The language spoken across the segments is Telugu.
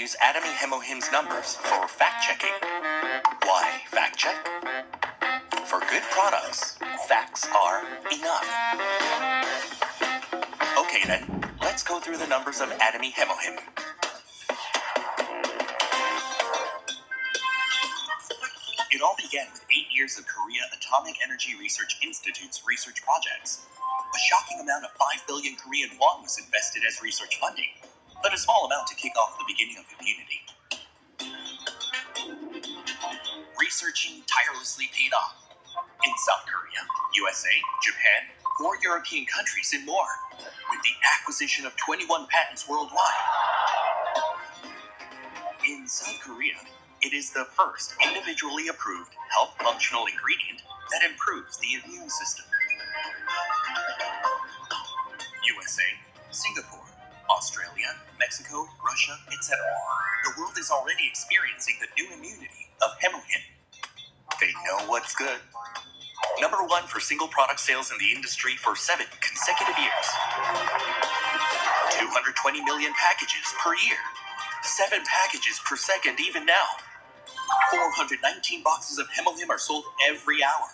use Atomy Hemohim's numbers for fact-checking. Why fact-check? For good products, facts are enough. Okay then, let's go through the numbers of Atomy Hemohim. It all began with 8 years of Korea Atomic Energy Research Institute's research projects. A shocking amount of 5 billion Korean won was invested as research funding, but a small amount to kick off the beginning of immunity. Researching tirelessly paid off. In South Korea, USA, Japan, 4 European countries, and more, with the acquisition of 21 patents worldwide. In South Korea, it is the first individually approved health functional ingredient that improves the immune system. USA, Singapore, Australia, Mexico, Russia, etc. The world is already experiencing the new immunity of Hemohim. They know what's good. Number 1 for single product sales in the industry for 7 consecutive years. 220 million packages per year. 7 packages per second even now. 419 boxes of Hemohim are sold every hour.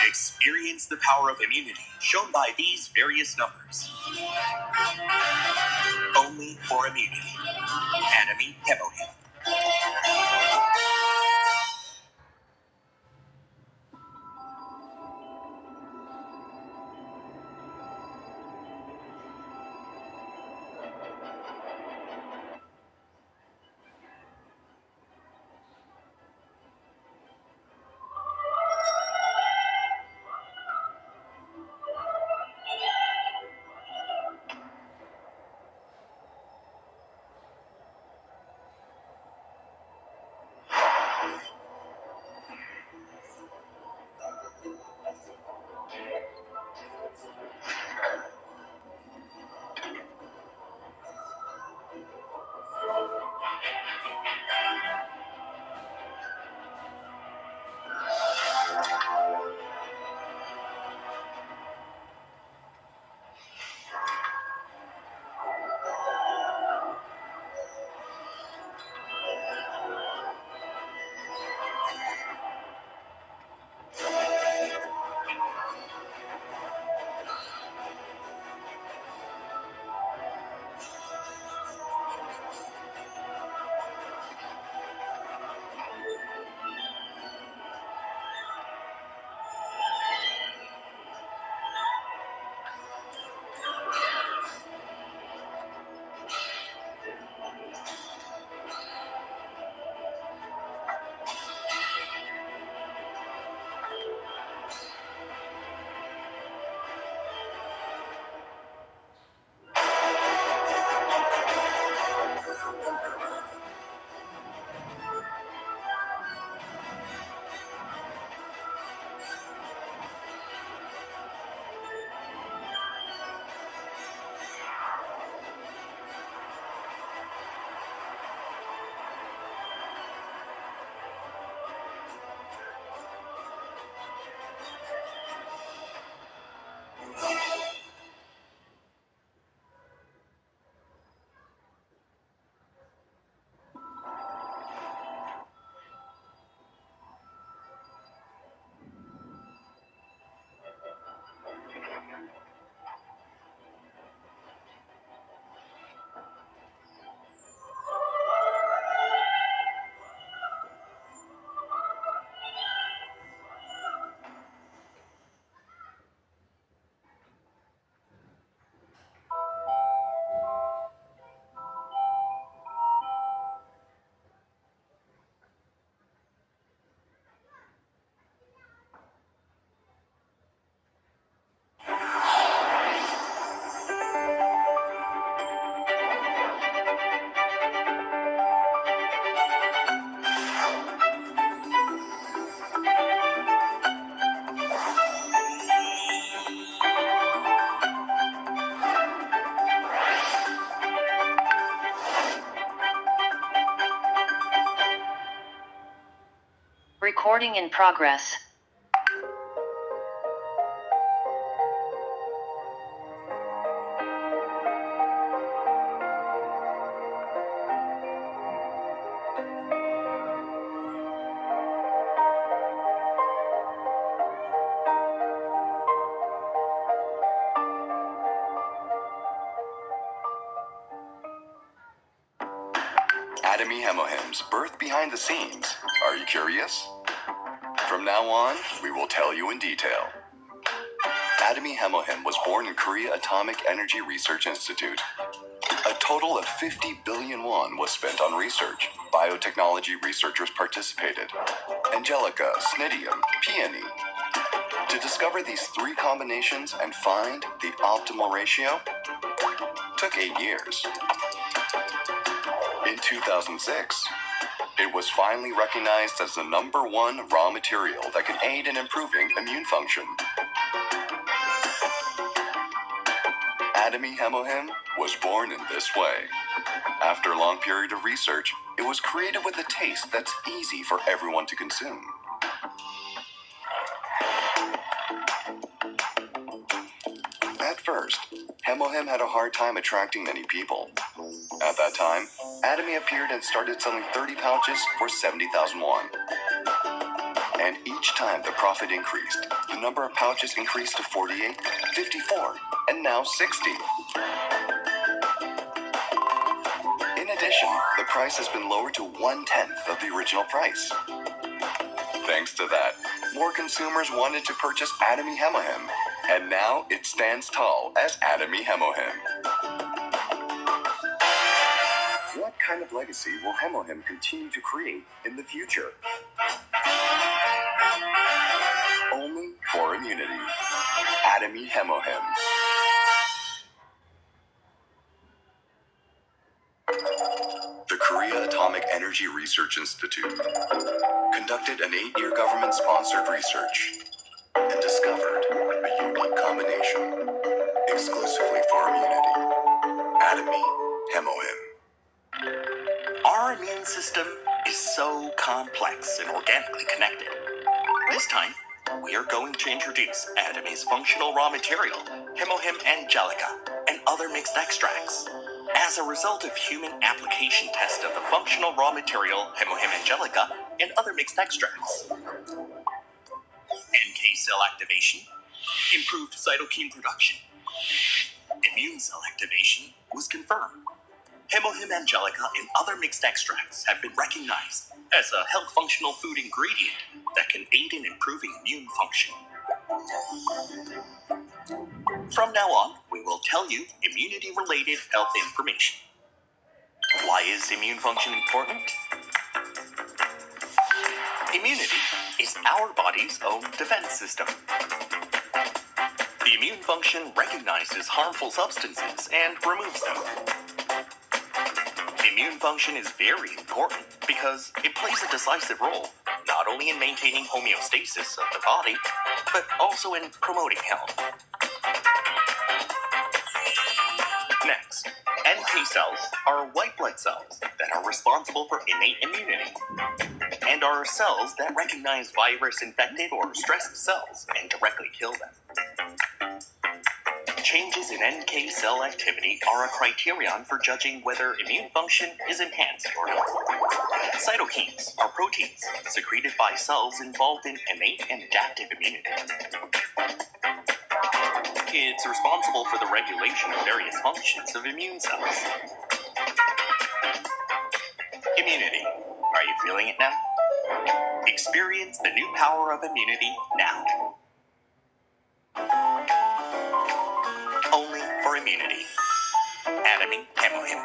Experience the power of immunity shown by these various numbers. Only for immunity. Atomy Hemohim. Recording in progress. Atomy Hemohim's birth behind the scenes. Are you curious? From now on, we will tell you in detail. Atomy Hemohim was born in Korea Atomic Energy Research Institute. A total of 50 billion won was spent on research. Biotechnology researchers participated. Angelica, Snidium, Peony. To discover these three combinations and find the optimal ratio took 8 years. In 2006, it was finally recognized as the #1 raw material that can aid in improving immune function. Atomy Hemohim was born in this way. After a long period of research, it was created with a taste that's easy for everyone to consume. At first, Hemohim had a hard time attracting many people. At that time, Atomy appeared and started selling 30 pouches for 70,000 won. And each time the profit increased, the number of pouches increased to 48, 54, and now 60. In addition, the price has been lowered to 1/10 of the original price. Thanks to that, more consumers wanted to purchase Atomy Hemohim, and now it stands tall as Atomy Hemohim. What kind of legacy will Hemohim continue to create in the future? Only for immunity. Atomy Hemohim. The Korea Atomic Energy Research Institute conducted an 8-year government-sponsored research and discovered a unique combination exclusively for immunity. Atomy Hemohim. Our immune system is so complex and organically connected. This time, we are going to introduce Atomy's functional raw material, Hemohim Angelica, and other mixed extracts. As a result of human application test of the functional raw material, Hemohim Angelica, and other mixed extracts, NK cell activation, improved cytokine production, immune cell activation was confirmed. Hemohim Angelica and other mixed extracts have been recognized as a health functional food ingredient that can aid in improving immune function. From now on, we will tell you immunity-related health information. Why is immune function important? Immunity is our body's own defense system. The immune function recognizes harmful substances and removes them. Immune function is very important because it plays a decisive role, not only in maintaining homeostasis of the body, but also in promoting health. Next, NK cells are white blood cells that are responsible for innate immunity, and are cells that recognize virus-infected or stressed cells and directly kill them. Changes in NK cell activity are a criterion for judging whether immune function is enhanced or not. Cytokines are proteins secreted by cells involved in innate and adaptive immunity. It's responsible for the regulation of various functions of immune cells. Immunity. Are you feeling it now? Experience the new power of immunity now. Only for immunity. Atomy Hemohim.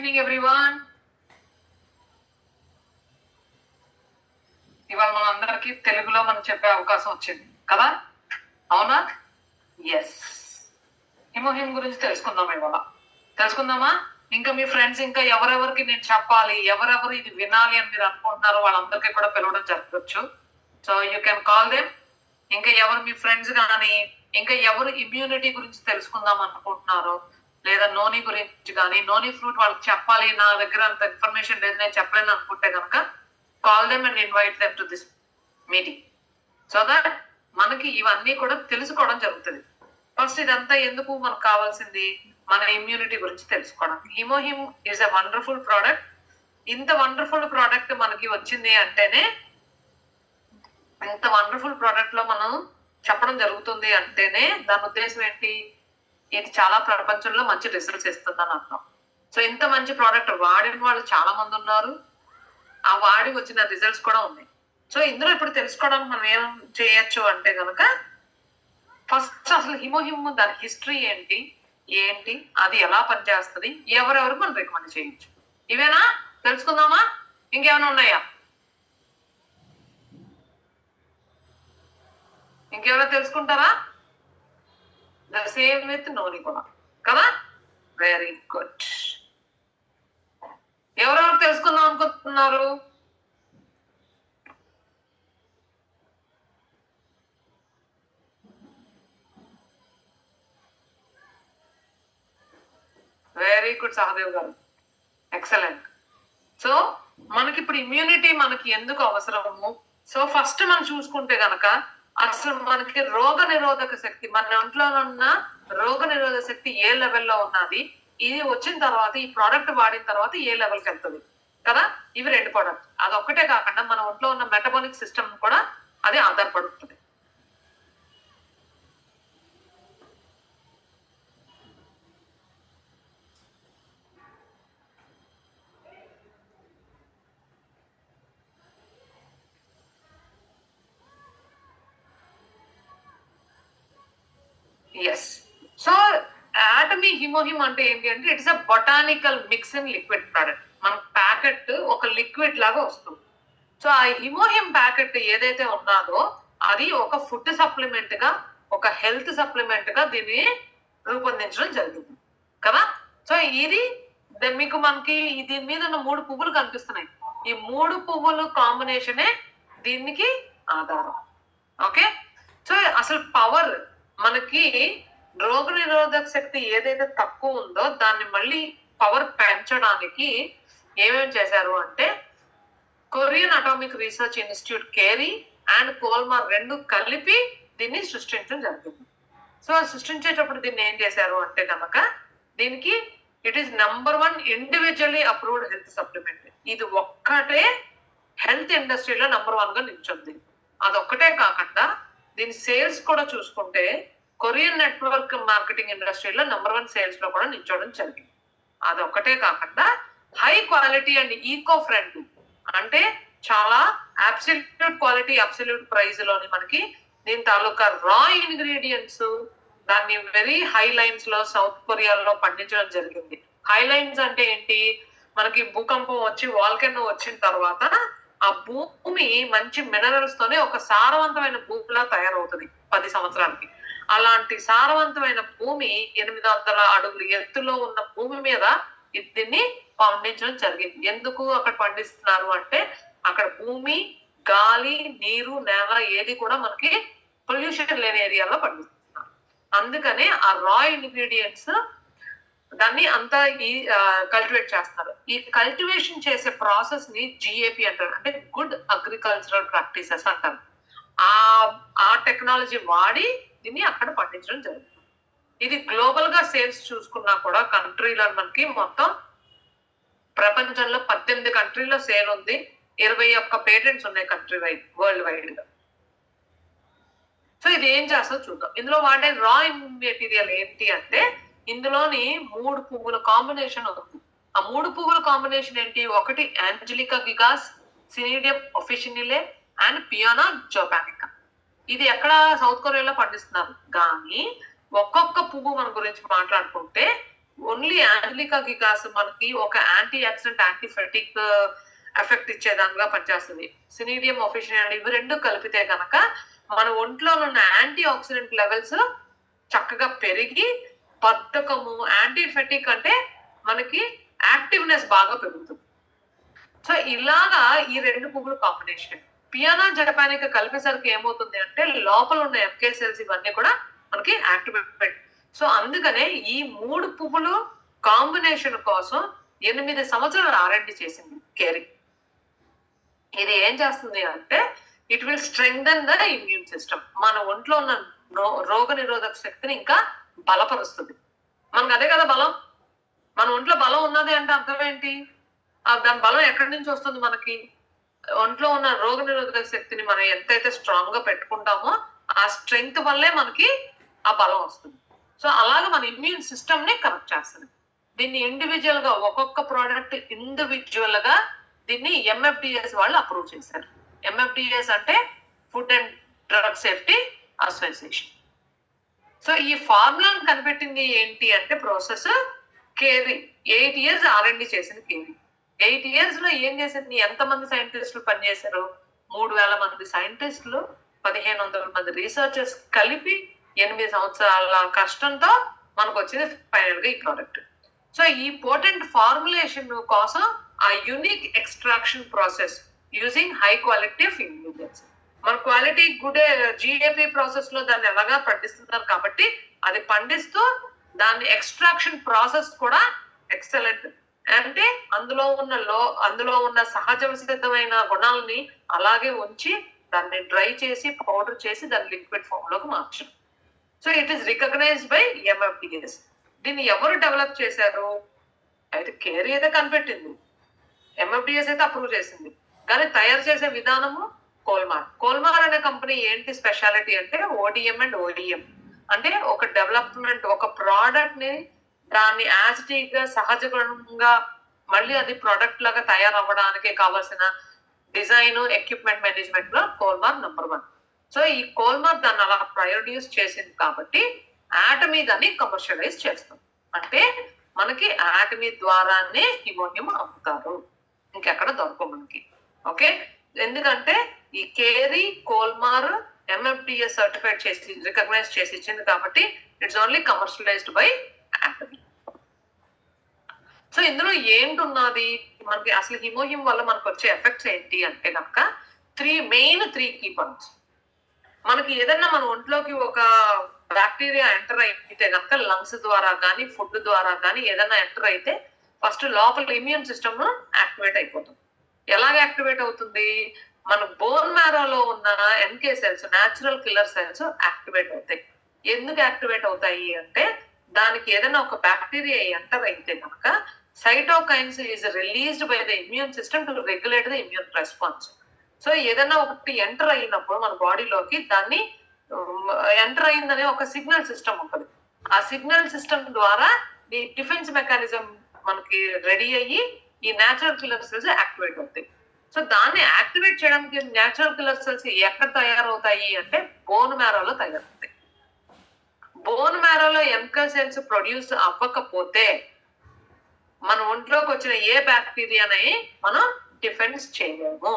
Evening everyone. ఇవాళ మన అందరికి తెలుగులో మనం చెప్పే అవకాశం వచ్చింది కదా, అవునా? ఎస్, హిమోహిమ్ గురించి తెలుసుకుందాం ఇవాళ. తెలుసుకుందామా? ఇంకా మీ ఫ్రెండ్స్ ఇంకా ఎవరెవరికి నేను చెప్పాలి, ఎవరెవరు ఇది వినాలి అని మీరు అనుకుంటున్నారో వాళ్ళందరికీ కూడా పిలవడం జరగచ్చు. So you can call them. ఇంకా ఎవరు మీ ఫ్రెండ్స్ కానీ, ఇంకా ఎవరు ఇమ్యూనిటీ గురించి తెలుసుకుందాం అనుకుంటున్నారో, లేదా నోని గురించి కానీ, నోని ఫ్రూట్ వాళ్ళకి చెప్పాలి, నా దగ్గర అంత ఇన్ఫర్మేషన్ లేదు నేను చెప్పలేను అనుకుంటే కనుక call them and invite them to this meeting. So that మనకి ఇవన్నీ కూడా తెలుసుకోవడం జరుగుతుంది. ఫస్ట్ ఇదంతా ఎందుకు మనకు కావాల్సింది, మన ఇమ్యూనిటీ గురించి తెలుసుకోవడం. HemoHIM is a wonderful product. ఇంత వండర్ఫుల్ ప్రోడక్ట్ మనకి వచ్చింది అంటేనే, ఇంత వండర్ఫుల్ ప్రోడక్ట్ లో మనం చెప్పడం జరుగుతుంది అంటేనే దాని ఉద్దేశం ఏంటి, ఇది చాలా ప్రపంచంలో మంచి రిజల్ట్స్ ఇస్తుందని అర్థం. సో ఇంత మంచి ప్రోడక్ట్ వాడిన వాళ్ళు చాలా మంది ఉన్నారు, ఆ వాడి వచ్చిన రిజల్ట్స్ కూడా ఉన్నాయి. సో ఇందులో ఇప్పుడు తెలుసుకోవడానికి మనం ఏం చేయొచ్చు అంటే కనుక, ఫస్ట్ అసలు హిమోహిమ్ దాని హిస్టరీ ఏంటి అది ఎలా పనిచేస్తుంది, ఎవరెవరు మనం రికమెండ్ చేయొచ్చు. ఇవేనా తెలుసుకుందామా? ఇంకేమైనా ఉన్నాయా? ఇంకేమైనా తెలుసుకుంటారా? ద సేమ్ విత్ నోని కూడా కదా. Very good. ఎవరెవరు తెలుసుకుందాం అనుకుంటున్నారు? వెరీ గుడ్ సహదేవ్ గారు, ఎక్సలెంట్. సో మనకి ఇప్పుడు ఇమ్యూనిటీ మనకి ఎందుకు అవసరము? సో ఫస్ట్ మనం చూసుకుంటే గనక అసలు మనకి రోగ నిరోధక శక్తి, మన ఒంట్లో ఉన్న రోగ నిరోధక శక్తి ఏ లెవెల్లో ఉన్నది, ఇది వచ్చిన తర్వాత ఈ ప్రోడక్ట్ వాడిన తర్వాత ఏ లెవెల్కి వెళ్తుంది కదా. ఇవి రెండు ప్రోడక్ట్. అదొక్కటే కాకుండా మన ఒంట్లో ఉన్న మెటబాలిక్ సిస్టమ్ కూడా అది ఆధారపడుతుంది. ఎస్. సో ఆటమీ హిమోహిమ్ అంటే ఏంటి అంటే, it's a botanical mix in liquid product. మన ప్యాకెట్ ఒక లిక్విడ్ లాగా వస్తుంది. సో ఆ హిమోహిమ్ ప్యాకెట్ ఏదైతే ఉన్నదో అది ఒక ఫుడ్ సప్లిమెంట్ గా, ఒక హెల్త్ సప్లిమెంట్ గా దీన్ని రూపొందించడం జరిగింది కదా. సో ఇది మీకు మనకి దీని మీద ఉన్న 3 పువ్వులు కనిపిస్తున్నాయి. ఈ 3 పువ్వులు కాంబినేషనే దీనికి ఆధారం. ఓకే. సో అసలు పవర్ మనకి రోగ నిరోధక శక్తి ఏదైతే తక్కువ ఉందో దాన్ని మళ్ళీ పవర్ పెంచడానికి ఏమేమి చేశారు అంటే, Korean atomic research institute Kerry and Kolmar 2 కలిపి దీన్ని సృష్టించడం జరిగింది. సో సృష్టించేటప్పుడు దీన్ని ఏం చేశారు అంటే కనుక, దీనికి it is #1 individually approved health supplement. ఇది ఒక్కటే హెల్త్ ఇండస్ట్రీలో #1 గా నిల్చుంది. అదొక్కటే కాకుండా దీని సేల్స్ కూడా చూసుకుంటే కొరియన్ నెట్వర్క్ మార్కెటింగ్ ఇండస్ట్రీలో #1 సేల్స్ లో కూడా నిల్చోవడం జరిగింది. అదొక్కటే కాకుండా high quality and eco friendly, అంటే చాలా అబ్సల్యూట్ క్వాలిటీ అబ్సల్యూట్ ప్రైస్ లోని మనకి దీని తాలూకా రా ఇంగ్రీడియంట్స్ దాన్ని వెరీ హై లైన్స్ లో సౌత్ కొరియాలో పండించడం జరిగింది. హై లైన్స్ అంటే ఏంటి, మనకి భూకంపం వచ్చి వాల్కెనో వచ్చిన తర్వాత ఆ భూమి మంచి మినరల్స్ తోనే ఒక సారవంతమైన భూమిలా తయారవుతుంది 10 సంవత్సరాలకి. అలాంటి సారవంతమైన భూమి 800 అడుగులు ఎత్తులో ఉన్న భూమి మీద దీన్ని పండించడం జరిగింది. ఎందుకు అక్కడ పండిస్తున్నారు అంటే, అక్కడ భూమి, గాలి, నీరు, నేల ఏది కూడా మనకి పొల్యూషన్ లేని ఏరియాలో పండిస్తున్నారు. అందుకనే ఆ రా ఇంగ్రీడియంట్స్ దాన్ని అంతా కల్టివేట్ చేస్తారు. ఈ కల్టివేషన్ చేసే ప్రాసెస్ ని GAP అంటారు, అంటే గుడ్ అగ్రికల్చరల్ ప్రాక్టీసెస్ అంటారు. ఆ టెక్నాలజీ వాడి దీన్ని అక్కడ పండించడం జరుగుతుంది. ఇది గ్లోబల్ గా సేల్స్ చూసుకున్నా కూడా కంట్రీలో మనకి మొత్తం ప్రపంచంలో 18 కంట్రీలో సేల్ ఉంది. 21 పేటెంట్స్ ఉన్నాయి కంట్రీ వైడ్, వరల్డ్ వైడ్ గా. సో ఇది ఏం చేస్తుందో చూద్దాం. ఇందులో వాడే రా మెటీరియల్ ఏంటి అంటే, ఇందులోని 3 పువ్వుల కాంబినేషన్ ఉంది. ఆ 3 పువ్వుల కాంబినేషన్ ఏంటి, ఒకటి యాంజలికా గిగాస్, సినిడియం ఒఫిషినిలే అండ్ పియానా జోపానికా. ఇది ఎక్కడ సౌత్ కొరియాలో పండిస్తున్నారు. కానీ ఒక్కొక్క పువ్వు మన గురించి మాట్లాడుకుంటే, ఓన్లీ యాంజలికాకి మనకి ఒక యాంటీ ఆక్సిడెంట్ యాంటీఫెటిక్ ఎఫెక్ట్ ఇచ్చేదానిగా పనిచేస్తుంది. సినీడియం ఆఫిషియం ఇవి రెండు కలిపితే కనుక మన ఒంట్లో ఉన్న యాంటీ ఆక్సిడెంట్ లెవెల్స్ చక్కగా పెరిగి బద్ధకము, యాంటీఫెటిక్ అంటే మనకి యాక్టివ్నెస్ బాగా పెరుగుతుంది. సో ఇలాగా ఈ రెండు పువ్వులు కాంబినేషన్ పియానా జపానికా కలిపేసరికి ఏమవుతుంది అంటే లోపల ఉన్న ఎంకే సెల్స్ ఇవన్నీ కూడా మనకి యాక్టివేట్. సో అందుకనే ఈ 3 పువ్వులు కాంబినేషన్ కోసం 8 సంవత్సరాలు R&D చేసింది కేరీ. ఇది ఏం చేస్తుంది అంటే it will strengthen the immune system. మన ఒంట్లో ఉన్న రోగ నిరోధక శక్తిని ఇంకా బలపరుస్తుంది. మనకు అదే కదా బలం. మన ఒంట్లో బలం ఉన్నది అంటే అర్థం ఏంటి? దాని బలం ఎక్కడి నుంచి వస్తుంది? మనకి ఒంట్లో ఉన్న రోగ నిరోధక శక్తిని మనం ఎంతైతే స్ట్రాంగ్ గా పెట్టుకుంటామో ఆ స్ట్రెంగ్త్ వల్లే మనకి ఆ బలం వస్తుంది. సో అలాగే మన ఇమ్యూన్ సిస్టమ్ ని కరెక్ట్ చేస్తుంది. దీన్ని ఇండివిజువల్ గా ఒక్కొక్క ప్రోడక్ట్ ఇండివిజువల్ గా దీన్ని MFDS వాళ్ళు అప్రూవ్ చేశారు. MFDS అంటే food and drug safety association. So ఈ ఫార్ములాను కనిపెట్టింది ఏంటి అంటే ప్రాసెస్ కేరీ. 8 years R&D చేసింది కేరీ. 8 years లో ఏం చేసింది? ఎంతమంది సైంటిస్టులు పనిచేశారు? 3000 మంది సైంటిస్టులు, 1500 మంది రీసెర్చర్స్ కలిపి 8 సంవత్సరాల కష్టంతో మనకు వచ్చింది ఫైనల్ గా ఈ ప్రోడక్ట్. సో ఈ పోటెంట్ ఫార్ములేషన్ కోసం ఆ unique extraction process using high quality of ingredients. మన క్వాలిటీ గుడ్ GAP ప్రాసెస్ లో దాన్ని ఎలాగా పండిస్తున్నారు కాబట్టి అది పండిస్తూ దాని ఎక్స్ట్రాక్షన్ ప్రాసెస్ కూడా ఎక్సలెంట్. అంటే అందులో ఉన్న సహజ సిద్ధమైన గుణాలని అలాగే ఉంచి దాన్ని డ్రై చేసి పౌడర్ చేసి దాన్ని లిక్విడ్ ఫామ్ లోకి మార్చడం. So it is recognized by MFDS. దీన్ని ఎవరు డెవలప్ చేశారు? అయితే కేరీ అయితే కనిపెట్టింది, MFDS అయితే అప్రూవ్ చేసింది, కానీ తయారు చేసే విధానము కోల్మార్ అనే కంపెనీ ఏంటి స్పెషాలిటీ అంటే ODM అండ్ OEM. అంటే ఒక డెవలప్మెంట్, ఒక ప్రోడక్ట్ ని దాన్ని యాజిటీవ్ గా సహజంగా మళ్ళీ అది ప్రోడక్ట్ లాగా తయారవ్వడానికి కావాల్సిన డిజైన్, ఎక్విప్మెంట్ మేనేజ్మెంట్ లో కోల్మార్ నంబర్ 1. సో ఈ కోల్మార్ దాన్ని అలా ప్రొడ్యూస్ చేసింది కాబట్టి ఆటమీ దాన్ని కమర్షియలైజ్ చేస్తాం. అంటే మనకి ఆటమీ ద్వారానే హిమోహియం అమ్ముతారు, ఇంకెక్కడ దొరకవు మనకి. ఓకే, ఎందుకంటే ఈ కేరీ కోల్మార్ MFDS సర్టిఫైడ్ చేసి రికగ్నైజ్ చేసి ఇచ్చింది కాబట్టి it's only commercialized by Atomy. So ఇందులో ఏంటున్నది మనకి? అసలు హిమోహియం వల్ల మనకు వచ్చే ఎఫెక్ట్స్ ఏంటి అంటే కనుక 3 కీ పాయింట్స్. మనకి ఏదన్నా మన ఒంట్లోకి ఒక బ్యాక్టీరియా ఎంటర్ అయితే కనుక లంగ్స్ ద్వారా కానీ ఫుడ్ ద్వారా కానీ ఏదైనా ఎంటర్ అయితే ఫస్ట్ లోపల ఇమ్యూన్ సిస్టమ్ యాక్టివేట్ అయిపోతుంది. ఎలాగ యాక్టివేట్ అవుతుంది? మన బోన్ మ్యారోలో ఉన్న NK cells, natural killer cells activate అవుతాయి. ఎందుకు యాక్టివేట్ అవుతాయి అంటే దానికి ఏదైనా ఒక బ్యాక్టీరియా ఎంటర్ అయితే కనుక cytokines is released by the immune system to regulate the immune response. So ఏదైనా ఒకటి ఎంటర్ అయినప్పుడు మన బాడీలోకి దాన్ని ఎంటర్ అయిందనే ఒక సిగ్నల్ సిస్టమ్ ఉంటుంది. ఆ సిగ్నల్ సిస్టమ్ ద్వారా ఈ డిఫెన్స్ మెకానిజం మనకి రెడీ అయ్యి ఈ న్యాచురల్ కిల్లర్ సెల్స్ యాక్టివేట్ అవుతాయి. సో దాన్ని యాక్టివేట్ చేయడానికి న్యాచురల్ కిల్లర్ సెల్స్ ఎక్కడ తయారవుతాయి అంటే బోన్ మ్యారోలో తయారవుతాయి. బోన్ మ్యారోలో NK సెల్స్ ప్రొడ్యూస్ అవ్వకపోతే మన ఒంట్లోకి వచ్చిన ఏ బ్యాక్టీరియాని మనం డిఫెన్స్ చేయలేము.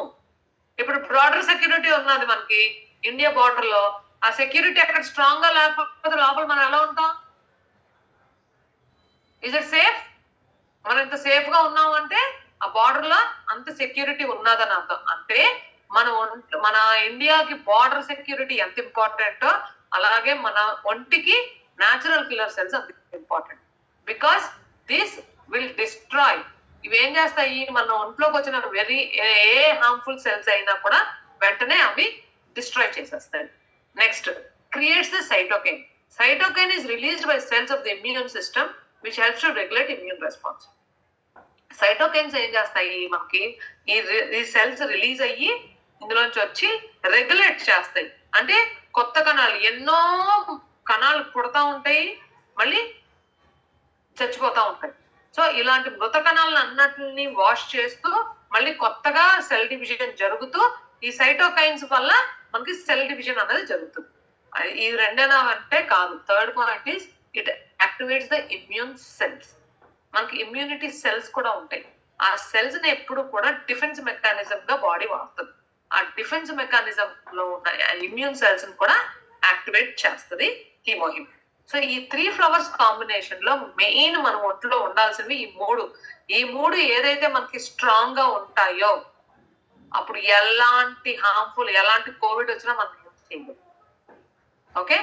ఇప్పుడు బార్డర్ సెక్యూరిటీ ఉన్నది మనకి ఇండియా బార్డర్ లో. ఆ సెక్యూరిటీ అక్కడ స్ట్రాంగ్ గా లేకపోతే లోపల మనం ఎలా ఉంటాం? Is it safe? మనం ఇంత సేఫ్ గా ఉన్నామంటే ఆ బార్డర్ లో అంత సెక్యూరిటీ ఉన్నదని అర్థం. అంటే మన ఇండియాకి బార్డర్ సెక్యూరిటీ ఎంత ఇంపార్టెంటో అలాగే మన ఒంటికి న్యాచురల్ కిల్లర్ సెల్స్ అంత important. Because this will destroy. ఇవి ఏం చేస్తాయి? మన ఒంట్లోకి వచ్చిన ఏ హార్మ్ఫుల్ సెల్స్ అయినా కూడా వెంటనే అవి డిస్ట్రాయ్ చేసేస్తాయి. Next, creates the cytokine. Cytokine is released by cells of the immune system which helps to regulate immune response. Cytokines ఏం చేస్తాయి? మనకి ఈ సెల్స్ రిలీజ్ అయ్యి ఇందులోంచి వచ్చి రెగ్యులేట్ చేస్తాయి. అంటే కొత్త కణాలు, ఎన్నో కణాలు పుడతా ఉంటాయి, మళ్ళీ చచ్చిపోతా ఉంటాయి. సో ఇలాంటి మృత కణాలను అన్నిటిని వాష్ చేస్తూ మళ్ళీ కొత్తగా సెల్ డివిజన్ జరుగుతూ ఈ సైటోకైన్స్ వల్ల మనకి సెల్ డివిజన్ అనేది జరుగుతుంది. ఈ రెండేనా అంటే కాదు. Third point is it activates the immune cells. మనకి ఇమ్యూనిటీ సెల్స్ కూడా ఉంటాయి. ఆ సెల్స్ ని ఎప్పుడు కూడా డిఫెన్స్ మెకానిజం గా బాడీ వాడుతుంది. ఆ డిఫెన్స్ మెకానిజం లో ఉన్న ఇమ్యూన్ సెల్స్ ని కూడా యాక్టివేట్ చేస్తుంది హిమోహిమ్. సో ఈ 3 ఫ్లవర్స్ కాంబినేషన్ లో మెయిన్ మన ఒంట్లో ఉండాల్సినవి ఈ మూడు ఏదైతే మనకి స్ట్రాంగ్ గా ఉంటాయో అప్పుడు ఎలాంటి కోవిడ్ వచ్చినా మనకి యూజ్ చేయదు. ఓకే,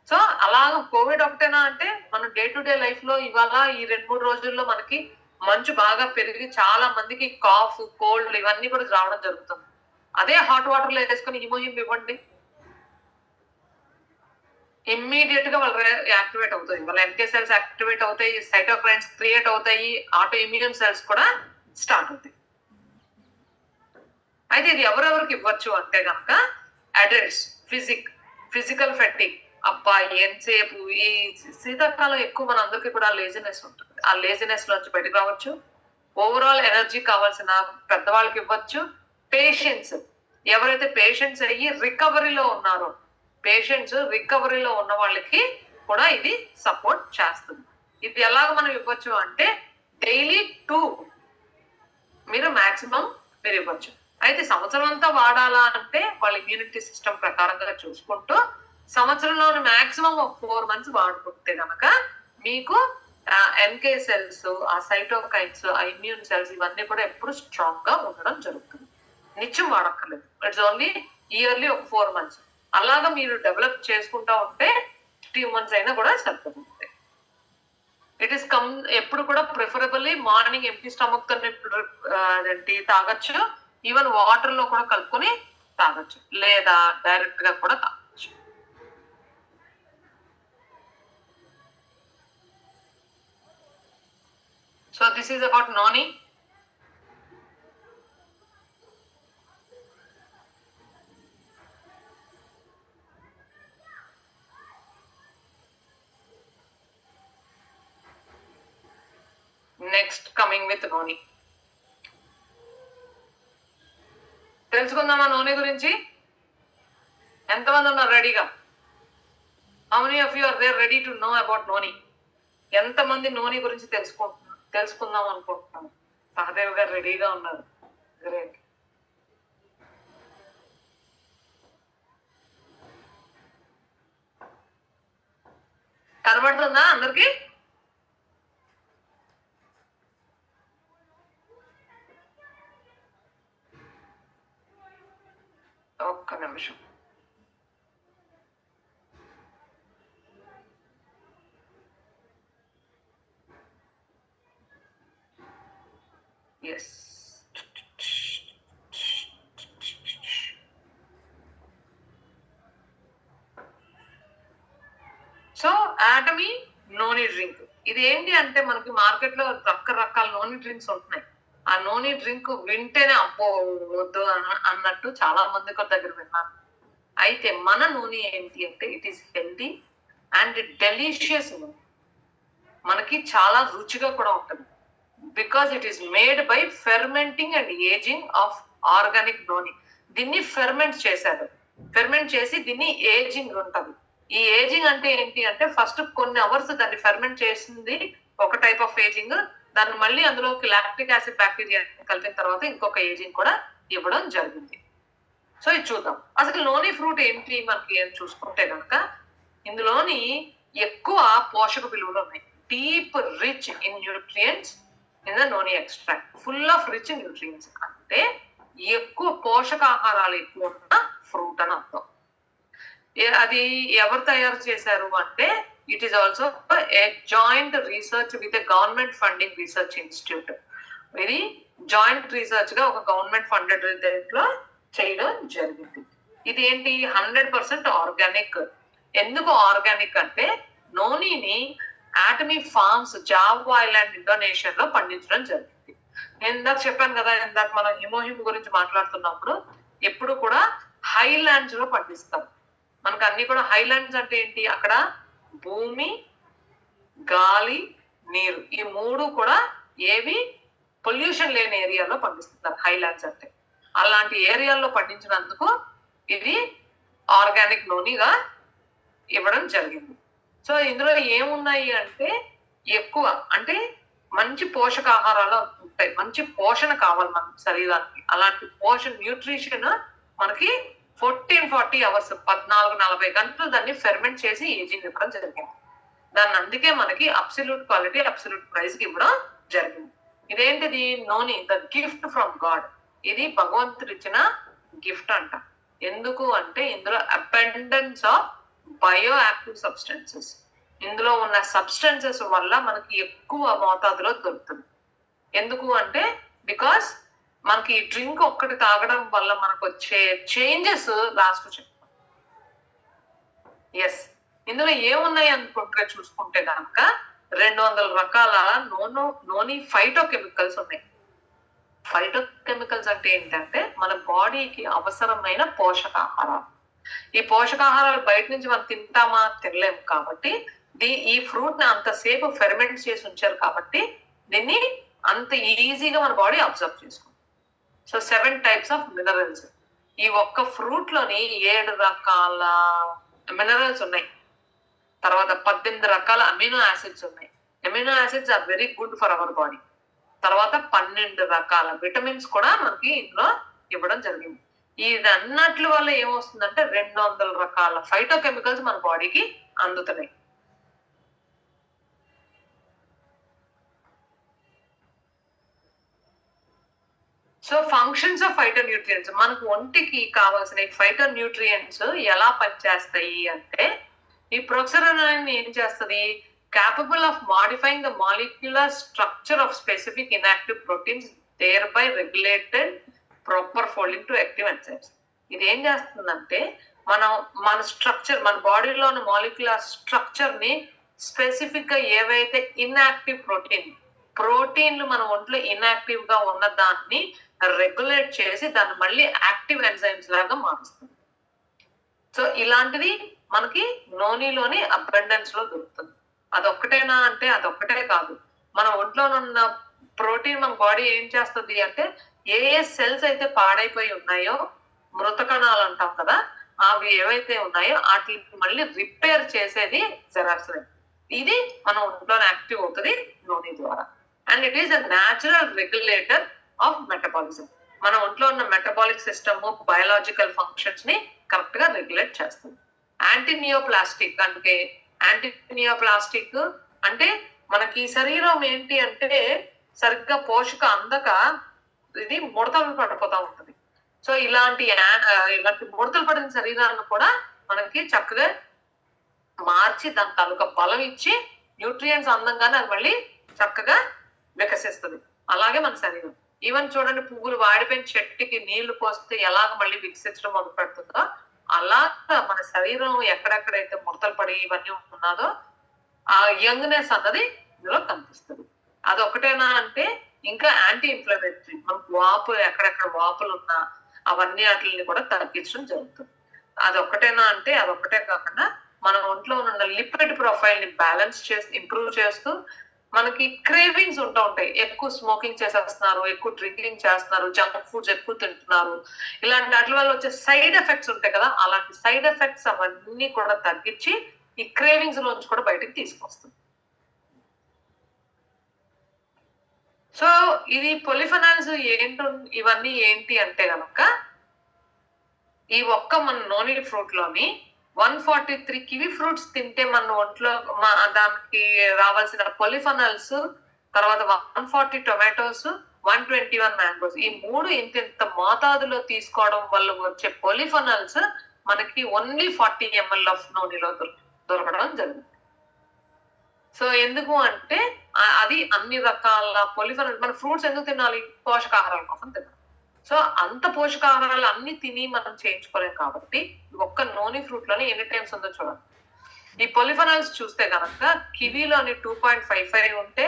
సో అలాగ కోవిడ్ ఒకటేనా అంటే మనం డే టు డే లైఫ్ లో ఇవాళ ఈ 2-3 రోజుల్లో మనకి మంచు బాగా పెరిగి చాలా మందికి కాఫ్, కోల్డ్ ఇవన్నీ కూడా రావడం జరుగుతుంది. అదే హాట్ వాటర్ లో వేసుకొని హిమోహిమ్ ఇవ్వండి, ఇమ్మీడియట్ గా వాళ్ళు యాక్టివేట్ అవుతాయి. వాళ్ళ ఎంకే సెల్స్ యాక్టివేట్ అవుతాయి, సైటోకైన్స్ క్రియేట్ అవుతాయి, ఆటో ఇమ్యూన్ సెల్స్ కూడా స్టార్ట్ అవుతాయి. అయితే ఇది ఎవరెవరికి ఇవ్వచ్చు అంటే కనుక అడల్ట్స్, ఫిజికల్ ఫెటిక్, అబ్బాయి ఎంతసేపు ఈ శీతాకాలం ఎక్కువ మన అందరికీ కూడా లేజినెస్ ఉంటుంది. ఆ లేజినెస్ లోంచి బయటకు రావచ్చు. ఓవరాల్ ఎనర్జీ కావాల్సిన పెద్దవాళ్ళకి ఇవ్వచ్చు. పేషెంట్స్, ఎవరైతే పేషెంట్స్ అయ్యి రికవరీలో ఉన్నారో, రికవరీలో ఉన్న వాళ్ళకి కూడా ఇది సపోర్ట్ చేస్తుంది. ఇది ఎలాగ మనం ఇవ్వచ్చు అంటే డైలీ 2 మీరు మాక్సిమం మీరు ఇవ్వచ్చు. అయితే సంవత్సరం అంతా వాడాలా అంటే వాళ్ళ ఇమ్యూనిటీ సిస్టమ్ ప్రకారంగా చూసుకుంటూ సంవత్సరంలోని మాక్సిమం 4 months వాడుకుంటే కనుక మీకు ఎన్కే సెల్స్, ఆ సైటోకైన్స్, ఆ ఇమ్యూన్ సెల్స్ ఇవన్నీ కూడా ఎప్పుడు స్ట్రాంగ్ గా ఉండడం జరుగుతుంది. నిత్యం వాడక్కర్లేదు, ఇట్స్ ఓన్లీ ఇయర్లీ 4 months. అలాగా మీరు డెవలప్ చేసుకుంటా ఉంటే 2 months అయినా కూడా సరిపోతుంది. ఇట్ ఈస్ ఎప్పుడు కూడా ప్రిఫరబుల్లీ మార్నింగ్ ఎంటీ స్టమక్ తో తాగొచ్చు, ఈవెన్ వాటర్ లో కూడా కలుపుకొని తాగొచ్చు, లేదా డైరెక్ట్ గా కూడా తాగొచ్చు. So this is about noni. Next coming with noni. తెలుసుకుందామా నోని గురించి? ఎంతమంది ఉన్నారు రెడీగా? How many of you are there ready to know about noni? ఎంతమంది నోని గురించి తెలుసుకుందాం అనుకుంటున్నాను? సహదేవ్ గారు రెడీగా ఉన్నారు. గ్రేట్. కనబడుతుందా అందరికి? ఒక్క నిమిషం. ఎస్, సో ఆటమీ నోని డ్రింక్ ఇది ఏంటి అంటే మనకి మార్కెట్ లో రకరకాల నోని డ్రింక్స్ ఉంటున్నాయి. ఆ నోని డ్రింక్ వింటేనే అబ్బో వద్దు అన్నట్టు చాలా మంది దగ్గర విన్నాను. అయితే మన నూనె ఏంటి అంటే it is healthy and delicious. మనకి చాలా రుచిగా కూడా ఉంటుంది. Because it is made by ఫెర్మెంటింగ్ and ageing of organic నూనె. దీన్ని ఫెర్మెంట్ చేశారు. ఫెర్మెంట్ చేసి దీన్ని ఏజింగ్ ఉంటుంది. ఈ ఏజింగ్ అంటే ఏంటి అంటే ఫస్ట్ కొన్ని అవర్స్ దాన్ని ఫెర్మెంట్ చేసింది ఒక టైప్ ఆఫ్ ఏజింగ్, దాన్ని మళ్ళీ అందులోకి లాక్టిక్ యాసిడ్ బ్యాక్టీరియా కలిపిన తర్వాత ఇంకొక ఏజింగ్ కూడా ఇవ్వడం జరిగింది. సో ఇది చూద్దాం. అసలు నోని ఫ్రూట్ ఏంటి మనకి ఏం చూసుకుంటే కనుక ఇందులోని ఎక్కువ పోషక విలువలు ఉన్నాయి. Deep rich in nutrients in the noni extract, full of rich nutrients అంటే ఎక్కువ పోషకాహారాలు ఎక్కువ ఉన్న ఫ్రూట్ అని అర్థం. అది ఎవరు తయారు చేశారు అంటే it is also a joint research with a government funding research institute. ఇది జాయింట్ రీసెర్చ్ గా ఒక గవర్నమెంట్ ఫండెడ్ లో చేయడం జరిగింది. ఇది ఏంటి 100% ఆర్గానిక్. ఎందుకు ఆర్గానిక్ అంటే నోనీని ఆటమీ ఫార్మ్స్ జావా ఐలాండ్ ఇండోనేషియాలో పండించడం జరిగింది. నేను ఇందాక చెప్పాను కదా, ఇందాక మనం హిమోహిమ్ గురించి మాట్లాడుతున్నప్పుడు ఎప్పుడు కూడా హైలాండ్స్ లో పండిస్తాం. మనకు అన్ని కూడా హైలాండ్స్ అంటే ఏంటి, అక్కడ భూమి, గాలి, నీరు ఈ మూడు కూడా ఏవి పొల్యూషన్ లేని ఏరియాలో పండిస్తున్నారు హైలాండ్స్ అంటే. అలాంటి ఏరియాల్లో పండించినందుకు ఇది ఆర్గానిక్ నూనెగా ఇవ్వడం జరిగింది. సో ఇందులో ఏమున్నాయి అంటే ఎక్కువ అంటే మంచి పోషకాహారాలు ఉంటాయి, మంచి పోషణ కావాలి మన శరీరానికి. అలాంటి న్యూట్రిషన్ మనకి 14-40 అవర్స్ 14-40 గంటలు దాన్ని ఫెర్మెంట్ చేసి ఏజింగ్ ఇవ్వడం జరిగింది. దాన్ని అందుకే మనకి అబ్సల్యూట్ క్వాలిటీ అబ్సల్యూట్ ప్రైస్ కి ఇవ్వడం జరిగింది. ఇదేంటిది? నోని, ద గిఫ్ట్ ఫ్రమ్ గాడ్. ఇది భగవంతుడు ఇచ్చిన గిఫ్ట్ అంట. ఎందుకు అంటే ఇందులో abundance of bio active substances, ఇందులో ఉన్న సబ్స్టెన్సెస్ వల్ల మనకి ఎక్కువ మోతాదులో దొరుకుతుంది. ఎందుకు అంటే బికాస్ మనకి డ్రింక్ ఒక్కటి తాగడం వల్ల మనకు వచ్చే చేంజెస్ లాస్ట్ చెప్తాం. ఎస్, ఇందులో ఏమున్నాయి అనుకుంటే చూసుకుంటే కనుక 200 రకాల నోని ఫైటో కెమికల్స్ ఉన్నాయి. ఫైటో కెమికల్స్ అంటే ఏంటంటే మన బాడీకి అవసరమైన పోషకాహారాలు. ఈ పోషకాహారాలు బయట నుంచి మనం తింటామా? తినలేము. కాబట్టి ఈ ఫ్రూట్ ని అంతసేపు ఫెర్మెంట్ చేసి ఉంచారు కాబట్టి దీన్ని అంత ఈజీగా మన బాడీ అబ్జర్వ్ చేసుకుంటుంది. So 7 types of minerals. ఈ ఒక్క ఫ్రూట్ లోని 7 రకాల మినరల్స్ ఉన్నాయి. తర్వాత 18 రకాల అమినో యాసిడ్స్ ఉన్నాయి. Amino acids are very good for our body. తర్వాత 12 రకాల విటమిన్స్ కూడా మనకి ఇందులో ఇవ్వడం జరిగింది. ఇది అన్నట్ల వల్ల ఏమొస్తుందంటే 200 రకాల ఫైటో కెమికల్స్ మన బాడీకి అందుతున్నాయి. So functions of phyto nutrients, మనకు ఒంటికి కావాల్సిన ఫైటో న్యూట్రియంట్స్ ఎలా పనిచేస్తాయి అంటే ఈ ప్రొక్సెరనైన్ ఏం చేస్తుంది? capable of modifying the molecular structure of specific inactive proteins, thereby regulated proper folding to active enzymes. ఇది ఏం చేస్తుందంటే మన స్ట్రక్చర్, మన బాడీలో ఉన్న మాలిక్యులర్ స్ట్రక్చర్ ని స్పెసిఫిక్ గా ఏవైతే ఇన్యాక్టివ్ ప్రోటీన్లు మన ఒంట్లో ఇన్యాక్టివ్ గా ఉన్న దాన్ని రెగ్యులేట్ చేసి దాన్ని మళ్ళీ యాక్టివ్ ఎంజైమ్స్ లాగా మారుస్తుంది. సో ఇలాంటిది మనకి నోనిలోని అబండెన్స్ లో దొరుకుతుంది. అదొక్కటేనా అంటే అదొక్కటే కాదు. మన ఒంట్లో ఉన్న ప్రోటీన్ మన బాడీ ఏం చేస్తుంది అంటే ఏ సెల్స్ అయితే పాడైపోయి ఉన్నాయో, మృత కణాలు అంటాం కదా, అవి ఏవైతే ఉన్నాయో వాటికి మళ్ళీ రిపేర్ చేసేది జెరాక్సిన్. ఇది మన ఒంట్లో యాక్టివ్ అవుతుంది నోని ద్వారా. And it is a natural regulator of metabolism. మన ఒంట్లో ఉన్న మెటబాలిక్ సిస్టమ్, బయాలజికల్ ఫంక్షన్స్ ని కరెక్ట్ గా రెగ్యులేట్ చేస్తుంది. యాంటీనియోప్లాస్టిక్ అంటే మనకి శరీరం ఏంటి అంటే సరిగ్గా పోషక అందక ఇది ముడతలు పడిపోతా ఉంటుంది. సో ఇలాంటి ముడతలు పడిన శరీరాన్ని కూడా మనకి చక్కగా మార్చి దాని తాలూకా బలం ఇచ్చి న్యూట్రియంట్స్ అందంగానే అది మళ్ళీ చక్కగా వికసిస్తుంది. అలాగే మన శరీరం ఈవెన్ చూడండి, పువ్వులు వాడిపోయిన చెట్టుకి నీళ్లు పోస్తే ఎలాగ మళ్ళీ వికసించడం మొదలు పెడుతుందో అలాగా మన శరీరం ఎక్కడెక్కడైతే ముడతలు పడి ఇవన్నీ ఉన్నదో ఆ యంగ్నెస్ అన్నది ఇందులో కనిపిస్తుంది. అదొకటేనా అంటే ఇంకా యాంటీ ఇన్ఫ్లమేటరీ, మనకు ఎక్కడెక్కడ వాపులు ఉన్నా అవన్నీ వాటిని కూడా తగ్గించడం జరుగుతుంది. అదొక్కటేనా అంటే అదొక్కటే కాకుండా మన ఒంట్లో ఉన్న లిపిడ్ ప్రొఫైల్ ని బ్యాలెన్స్ చేసి ఇంప్రూవ్ చేస్తూ మనకి క్రేవింగ్స్ ఉంటాయి. ఎక్కువ స్మోకింగ్ చేసేస్తున్నారు, ఎక్కువ డ్రింకింగ్ చేస్తున్నారు, జంక్ ఫుడ్స్ ఎక్కువ తింటున్నారు, ఇలాంటి వాటి వల్ల వచ్చే సైడ్ ఎఫెక్ట్స్ ఉంటాయి కదా, అలాంటి సైడ్ ఎఫెక్ట్స్ అవన్నీ కూడా తగ్గించి ఈ క్రేవింగ్స్ లోంచి కూడా బయటకు తీసుకొస్తుంది. సో ఇది పొలిఫెనాల్స్ ఇవన్నీ ఏంటి అంటే కనుక ఈ ఒక్క మన నోని ఫ్రూట్ లోని 143 కివి ఫ్రూట్స్ తింటే మన ఒంట్లో దానికి రావాల్సిన పొలిఫెనాల్స్, తర్వాత 140 టొమాటోస్, 121 మ్యాంగోస్, ఈ 3 ఇంత మోతాదులో తీసుకోవడం వల్ల వచ్చే పొలిఫెనాల్స్ మనకి ఓన్లీ 40 ml ఆఫ్ నూనెలో దొరకడం జరుగుతుంది. సో ఎందుకు అంటే అది అన్ని రకాల పొలిఫెనాల్స్. మన ఫ్రూట్స్ ఎందుకు తినాలి? పోషకాహారాల కోసం తినాలి. సో అంత పోషకాహారాలు అన్ని తిని మనం చేయించుకోలేం కాబట్టి ఒక్క నోని ఫ్రూట్ లోనే ఎన్ని టైమ్స్ ఉందో చూడాలి. ఈ పొలిఫెనాల్స్ చూస్తే కనుక కివీలోని 2.55 ఉంటే,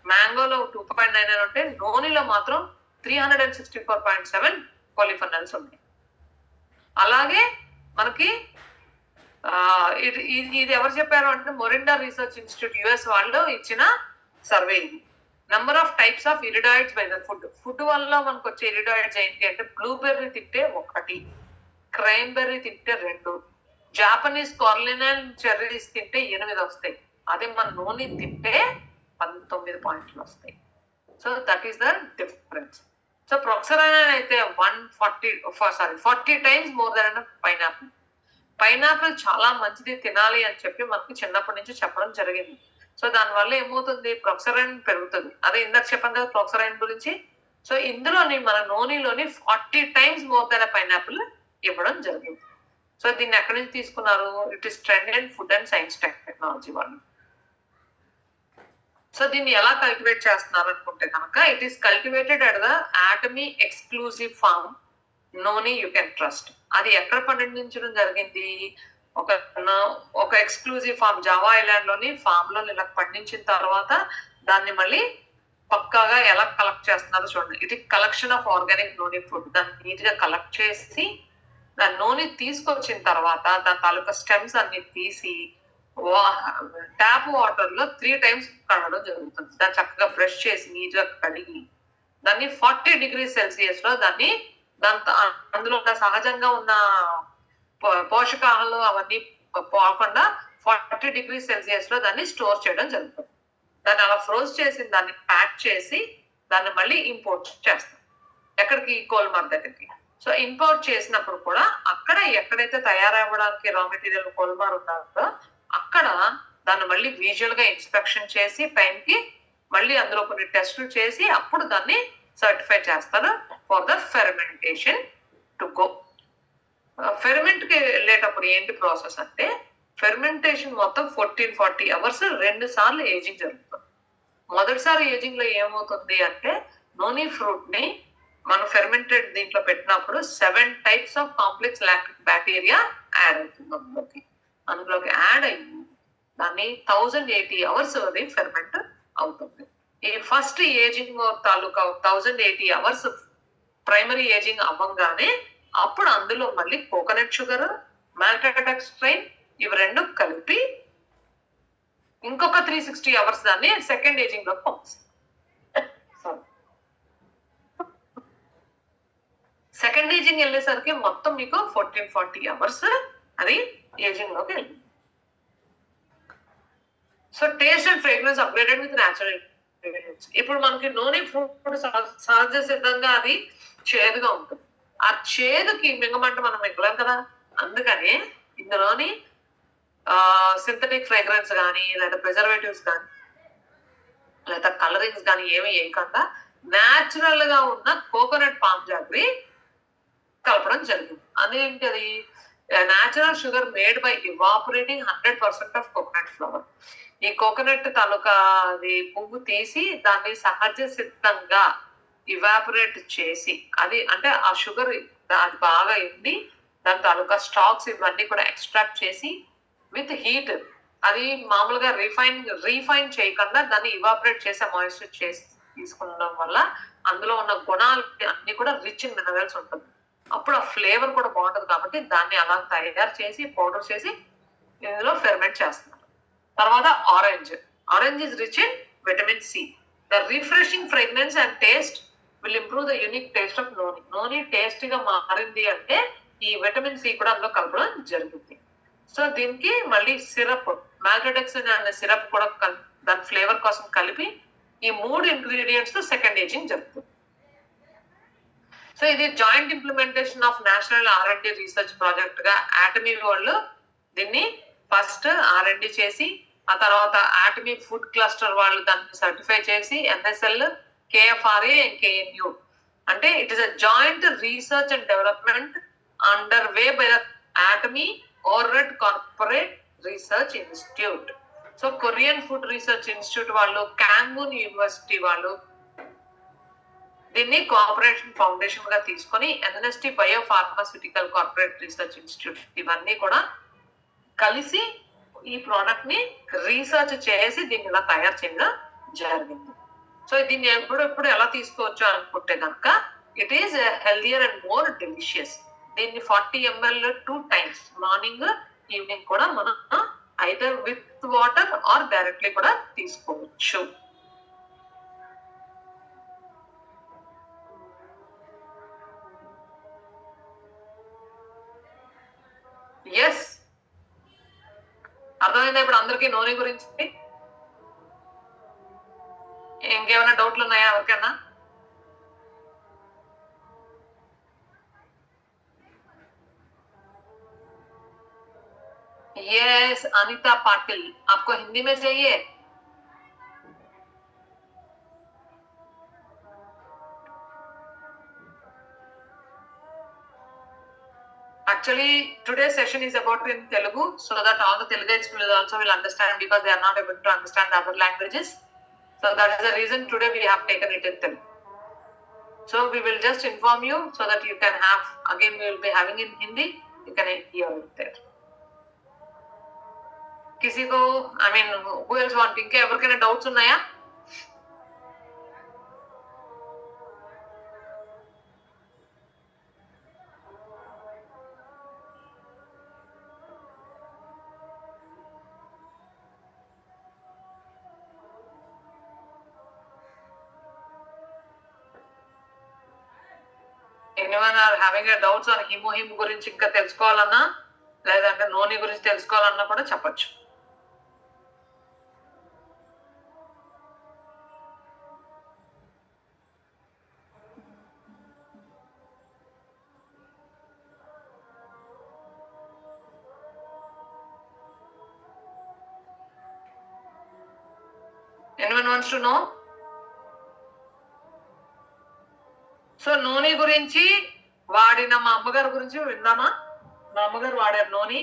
మ్యాంగోలో 2.99 ఉంటే, నోనిలో మాత్రం 364.7 పొలిఫెనాల్స్ ఉన్నాయి. అలాగే మనకి ఇది ఎవరు చెప్పారు అంటే మొరిండా రీసెర్చ్ ఇన్స్టిట్యూట్ US వాళ్ళు ఇచ్చిన సర్వే. ఇది number of types of iridoids by the food వల్ల మనకు వచ్చే ఇరిడాయిడ్స్ ఏంటి అంటే బ్లూబెర్రీ తింటే 1, క్రైన్బెర్రీ తింటే 2, జాపనీస్ కార్లినల్ చెర్రీస్ తింటే 8 వస్తాయి, అదే మన నూనె తింటే 19 పాయింట్లు వస్తాయి. So that is the difference. So proxeronine అయితే 40 times more than pineapple. Pineapple చాలా మంచిది, తినాలి అని చెప్పి మనకి చిన్నప్పటి నుంచి చెప్పడం జరిగింది. సో దానివల్ల ఏమవుతుంది, ప్రొక్సరైన్ పెరుగుతుంది. అదే ఇందాక చెప్పాను కదా ప్రొక్సరైన్ గురించి. సో ఇందులోని మన నూనెలోని 40 టైమ్స్ మోర్ దెన్ పైనాపిల్ ఇవ్వడం జరిగింది. సో దీన్ని ఎక్కడి నుంచి తీసుకున్నారు? It is trend and food and science technology వాళ్ళు. సో దీన్ని ఎలా కల్టివేట్ చేస్తున్నారు అనుకుంటే కనుక, it is cultivated at the Atomy exclusive farm noni you can trust. అది ఎక్కడ పండించడం జరిగింది? ఒక ఎక్స్క్లూజివ్ ఫార్మ్ జావా ఐలాండ్ లోని ఫామ్ లో ఇలా పండించిన తర్వాత దాన్ని మళ్ళీ పక్కాగా ఎలా కలెక్ట్ చేస్తున్నారో చూడండి. ఇది కలెక్షన్ ఆఫ్ ఆర్గానిక్ నోని ఫుడ్. దాన్ని నీట్ గా కలెక్ట్ చేసి దాని నూనె తీసుకొచ్చిన తర్వాత దాని తాలూకా స్టెమ్స్ అన్ని తీసి ట్యాప్ వాటర్ లో 3 టైమ్స్ కడగడం జరుగుతుంది. దాన్ని చక్కగా బ్రష్ చేసి నీట్ గా కడిగి దాన్ని 40 డిగ్రీ సెల్సియస్ లో దాన్ని అందులో ఉన్న సహజంగా ఉన్న పోషకాలు అవన్నీ పోకుండా 40 డిగ్రీ సెల్సియస్ లో దాన్ని స్టోర్ చేయడం జరుగుతుంది. దాన్ని అలా ఫ్రోజ్ చేసి దాన్ని ప్యాక్ చేసి దాన్ని మళ్ళీ ఇంపోర్ట్ చేస్తాం. ఎక్కడికి? కోల్మార్ దగ్గరికి. సో ఇంపోర్ట్ చేసినప్పుడు కూడా అక్కడ ఎక్కడైతే తయారవ్వడానికి రా మెటీరియల్ కోల్మార్ ఉన్నారో అక్కడ దాన్ని మళ్ళీ విజువల్ గా ఇన్స్పెక్షన్ చేసి పైనకి మళ్ళీ అందులో కొన్ని టెస్టులు చేసి అప్పుడు దాన్ని సర్టిఫై చేస్తారు for the fermentation to go. Ferment కి వెళ్ళేటప్పుడు ఏంటి ప్రాసెస్ అంటే, ఫెర్మెంటేషన్ మొత్తం 14-40 అవర్స్ 2 సార్లు ఏజింగ్ జరుగుతుంది. మొదటిసారి ఏజింగ్ లో ఏమవుతుంది అంటే, నోని ఫ్రూట్ ని మనం ఫెర్మెంటెడ్ దీంట్లో పెట్టినప్పుడు 7 types of complex lactic bacteria add అవుతుంది. అందులోకి యాడ్ అయ్యి దాన్ని 1080 అవర్స్ అది ఫెర్మెంట్ అవుతుంది. ఈ ఫస్ట్ ఏజింగ్ తాలూకా 1080 అవర్స్ ప్రైమరీ ఏజింగ్ అవ్వగానే అప్పుడు అందులో మళ్ళీ కోకోనట్ షుగర్, మాల్టోడెక్స్ట్రైన్ ఇవి 2 కలిపి ఇంకొక 360 అవర్స్ దాన్ని సెకండ్ ఏజింగ్ లోకి పంపిస్తుంది. సెకండ్ ఏజింగ్ వెళ్ళేసరికి మొత్తం మీకు 14-40 అవర్స్ అది ఏజింగ్ లోకి వెళ్ళింది. So taste and fragrance upgraded with natural ingredients. ఇప్పుడు మనకి నూనె ఫ్రూట్ సహజ సిద్ధంగా అది చేదుగా ఉంటుంది. ఆ చేదుకి మింగమంటే మనం మింగలేం కదా. అందుకని ఇందులోని సింథటిక్ ఫ్రేగ్రెన్స్ కానీ లేదా ప్రిజర్వేటివ్స్ కానీ లేదా కలరింగ్స్ కానీ ఏమి వేయకుండా న్యాచురల్ గా ఉన్న కోకోనట్ పామ్ జాగ్రీ కలపడం జరిగింది. అదేంటి? అది natural sugar made by evaporating 100% of coconut flower. ఈ కోకోనట్ తాలూకా అది పువ్వు తీసి దాన్ని సహజ సిద్ధంగా ఇవాపరేట్ చేసి అది అంటే ఆ షుగర్ అది బాగా ఎండి దాని తాలూకా స్టాక్స్ ఇవన్నీ కూడా ఎక్స్ట్రాక్ట్ చేసి విత్ హీట్ అది మామూలుగా రీఫైన్ చేయకుండా దాన్ని ఇవాపరేట్ చేసి మాయిశ్చర్ చేసి తీసుకునడం వల్ల అందులో ఉన్న గుణాలు అన్ని కూడా రిచ్ ఇన్ మినరల్స్ ఉంటుంది. అప్పుడు ఆ ఫ్లేవర్ కూడా బాగుంటుంది. కాబట్టి దాన్ని అలా తయారు చేసి పౌడర్ చేసి ఇందులో ఫెర్మెంట్ చేస్తున్నారు. తర్వాత orange is rich in vitamin C. The refreshing fragrance and taste will improve the unique taste of noni. Noni taste గా మారింది అంటే ఈ విటమిన్ సి కూడా అందులో కలపడం జరుగుతుంది. సో దీనికి మళ్ళీ సిరప్, మాల్టోడెక్సిన్ అనే సిరప్ కూడా దాని ఫ్లేవర్ కోసం కలిపి ఈ 3 ఇంగ్రీడియంట్స్ తో సెకండ్ ఏజింగ్ జరుగుతుంది. సో ఇది joint implementation of national R&D research project గా ఆటమీ వాళ్ళు దీన్ని ఫస్ట్ R&D చేసి ఆ తర్వాత ఆటమీ ఫుడ్ క్లస్టర్ వాళ్ళు దాన్ని సర్టిఫై చేసి NSL, KFRA and KNU అంటే it is a joint research and development under way by the Atomy owned corporate research institute. So Korean food research institute వాళ్ళు, కాంగూన్ యూనివర్సిటీ వాళ్ళు దీన్ని కోఆపరేషన్ ఫౌండేషన్ గా తీసుకొని NNST bio pharmaceutical corporate research institute ఇవన్నీ కూడా కలిసి ఈ ప్రోడక్ట్ ని రీసెర్చ్ చేసి దీన్ని ఇలా తయారు చేయడం జరిగింది. సో దీన్ని ఎప్పుడు ఎలా తీసుకోవచ్చు అనుకుంటే కనుక it is healthier and more delicious. దీన్ని 40 ml 2 times మార్నింగ్ ఈవినింగ్ కూడా మనం either with water or directly కూడా తీసుకోవచ్చు. ఎస్, అర్థమైందా ఇప్పుడు అందరికీ నోని గురించి? ఇంకేమైనా డౌట్లు ఉన్నాయా ఎవరికైనా? यस अनिता पाटिल, आपको हिंदी में चाहिए? Actually, today's session is about in Telugu, so that all the Teluguites will also will understand, because they are not able to understand the other languages. So that is the reason today we have taken it in Telugu. So we will just inform you so that you can have, again we will be having in Hindi, you can hear it there. किसी को I mean who else wanting के ఎవరికైనా డౌట్స్ ఉన్నాయా? anyone are having a doubts on HemoHIM గురించి ఇంకా తెలుసుకోవాలన్నా లేదంటే నోని గురించి తెలుసుకోవాలన్నా కూడా చెప్పొచ్చు. anyone wants to know? So noni గురించి వాడిన మా అమ్మగారి గురించి విందామా? మా అమ్మగారు వాడారు నోని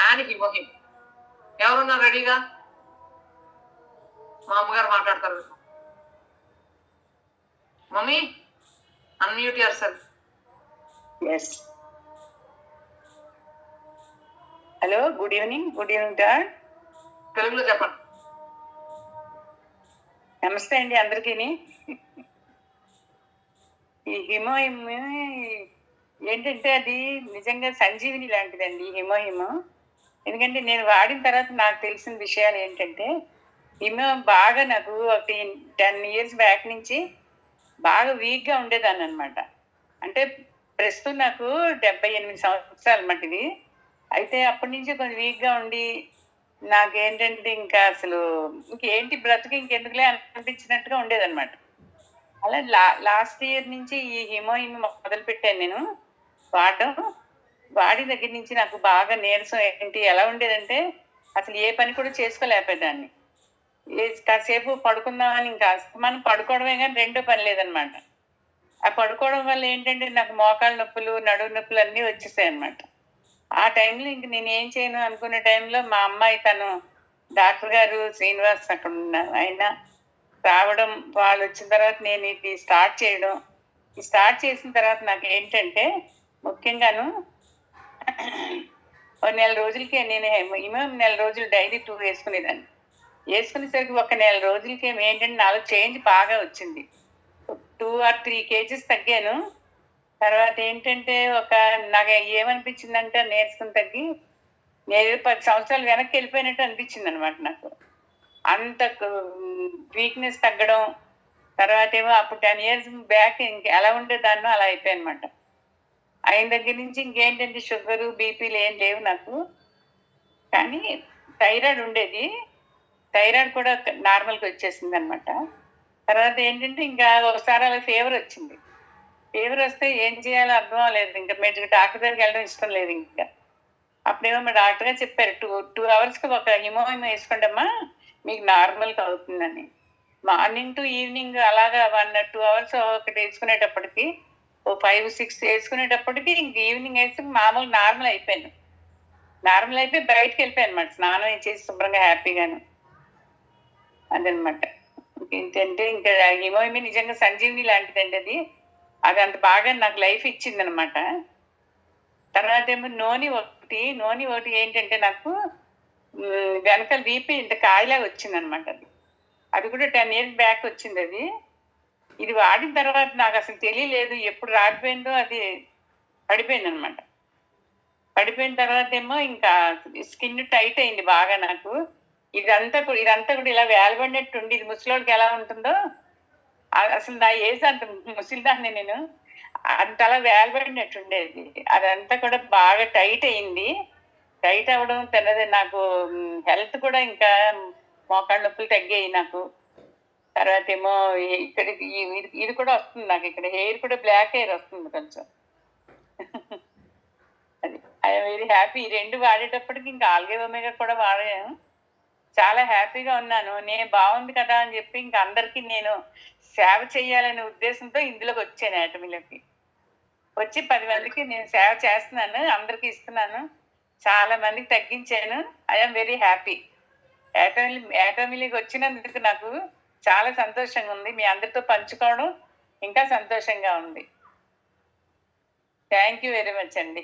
అండ్ హిమోహిమ్. ఎవరున్నారు రెడీగా? మా అమ్మగారు మాట్లాడతారు. Mummy unmute yourself. Yes. Hello, good evening. Good evening dad. తెలుగులో చెప్పండి. నమస్తే అండి అందరికీ. ఈ హిమోహిమ్ ఏంటంటే అది నిజంగా సంజీవిని లాంటిదండి హిమోహిమ్. ఎందుకంటే నేను వాడిన తర్వాత నాకు తెలిసిన విషయాలు ఏంటంటే, హిమో బాగా నాకు ఒక 10 years బ్యాక్ నుంచి బాగా వీక్గా ఉండేదాన్ని అనమాట. అంటే ప్రస్తుతం నాకు 78 సంవత్సరాలు అన్నమాట ఇది. అయితే అప్పటి నుంచి కొంచెం వీక్గా ఉండి నాకేంటంటే ఇంకా అసలు ఇంకేంటి బ్రతుకు ఇంకెందుకులే అనిపించినట్టుగా ఉండేదన్నమాట. అలా లాస్ట్ ఇయర్ నుంచి ఈ హిమోహిమ్ మొదలు పెట్టాను నేను వాడడం. వాడి దగ్గర నుంచి నాకు బాగా నీరసం ఏంటి ఎలా ఉండేదంటే అసలు ఏ పని కూడా చేసుకోలేకపోయేదాన్ని. కాసేపు పడుకుందామని ఇంకా మనం పడుకోవడమే కానీ రెండో పని లేదనమాట. ఆ పడుకోవడం వల్ల ఏంటంటే నాకు మోకాళ్ళ నొప్పులు, నడువు నొప్పులు అన్నీ వచ్చేసాయి అనమాట. ఆ టైంలో ఇంక నేను ఏం చేయను అనుకునే టైంలో మా అమ్మాయి తను డాక్టర్ గారు శ్రీనివాస్ అక్కడ ఉన్నారు, ఆయన రావడం, వాళ్ళు వచ్చిన తర్వాత నేను ఇది స్టార్ట్ చేయడం. ఈ స్టార్ట్ చేసిన తర్వాత నాకు ఏంటంటే ముఖ్యంగాను 1 నెల రోజులకే నేను నెల రోజులు డైలీ 2 వేసుకునేదాన్ని. వేసుకునేసరికి 1 నెల రోజులకి ఏంటంటే నాలో చేంజ్ బాగా వచ్చింది. 2 or 3 kgs తగ్గాను. తర్వాత ఏంటంటే నాకు ఏమనిపించిందంటే నేర్చుకుని తగ్గి నేను 10 సంవత్సరాలు వెనక్కి వెళ్ళిపోయినట్టు అనిపించింది అనమాట నాకు. అంత వీక్నెస్ తగ్గడం. తర్వాత ఏమో అప్పుడు 10 years బ్యాక్ ఎలా ఉండేదాన్నో అలా అయిపోయాయి అనమాట. అయిన దగ్గర నుంచి ఇంకేంటంటే షుగరు, బీపీలు ఏం లేవు నాకు. కానీ థైరాయిడ్ ఉండేది. థైరాయిడ్ కూడా నార్మల్గా వచ్చేసింది అనమాట. తర్వాత ఏంటంటే ఇంకా ఒకసారి అలా ఫీవర్ వచ్చింది. ఫీవర్ వస్తే ఏం చేయాలో అర్థం అవ్వలేదు. ఇంకా మీరు డాక్టర్ దగ్గరికి వెళ్ళడం ఇష్టం లేదు. ఇంకా అప్పుడేమో మా డాక్టర్ గారు చెప్పారు 2 hours ఒక హిమోహిమ్ వేసుకోండమ్మా మీకు నార్మల్గా అవుతుందని. మార్నింగ్ టు ఈవినింగ్ అలాగా 1-2 hours ఒకటి వేసుకునేటప్పటికి 5-6 వేసుకునేటప్పటికి ఇంక ఈవినింగ్ వేసి మామూలు నార్మల్ అయిపోయాను. నార్మల్ అయిపోయి బయటకు వెళ్ళిపోయాను అనమాట. స్నానం చేసి శుభ్రంగా హ్యాపీగాను. అదనమాట. ఏంటంటే ఇంకా హిమోహిమ్ నిజంగా సంజీవిని లాంటిదండి. అది అంత బాగా నాకు లైఫ్ ఇచ్చింది అనమాట. తర్వాత ఏమో నోని ఒకటి ఏంటంటే నాకు వెనకాల బీపీ ఇంత కాయలాగా వచ్చిందనమాట. అది కూడా 10 years బ్యాక్ వచ్చింది. ఇది వాడిన తర్వాత నాకు అసలు తెలియలేదు ఎప్పుడు రాకపోయిందో అది పడిపోయింది అనమాట. పడిపోయిన తర్వాత ఏమో ఇంకా స్కిన్ టైట్ అయింది బాగా నాకు. ఇదంతా కూడా ఇలా వేలబడినట్టు ఉండి, ఇది ముసలోడికి ఎలా ఉంటుందో అసలు నా ఏజ్ అంత ముసలిదాన్ని నేను, అంతలా వేలబడినట్టు ఉండేది. అదంతా కూడా బాగా టైట్ అయింది. టైట్ అవ్వడం తిన్నది నాకు. హెల్త్ కూడా ఇంకా మోకాళ్ళ నొప్పులు తగ్గాయి నాకు. తర్వాత ఏమో ఇక్కడ ఇది కూడా వస్తుంది నాకు, ఇక్కడ హెయిర్ కూడా బ్లాక్ హెయిర్ వస్తుంది కొంచెం. అది ఐఎమ్ వెరీ హ్యాపీ. ఈ 2 వాడేటప్పటికి ఇంకా ఆల్గే ఒమేగా కూడా వాడాను. చాలా హ్యాపీగా ఉన్నాను. నేను బాగుంది కదా అని చెప్పి ఇంకా అందరికీ నేను సేవ చేయాలనే ఉద్దేశంతో ఇందులోకి వచ్చాను, యాటమీలోకి వచ్చి 10 మందికి నేను సేవ చేస్తున్నాను, అందరికీ ఇస్తున్నాను. చాలా మందికి తగ్గించాను. I'm very happy. యాటమీలోకి వచ్చినందుకు నాకు చాలా సంతోషంగా ఉంది. మీ అందరితో పంచుకోవడం ఇంకా సంతోషంగా ఉంది. థ్యాంక్ యూ వెరీ మచ్ అండి.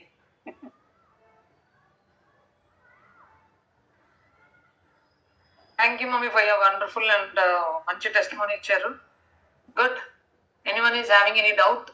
Thank you mummy for your wonderful and మంచి టెస్టిమోనీ ఇచ్చారు. Good. Anyone is having any doubt?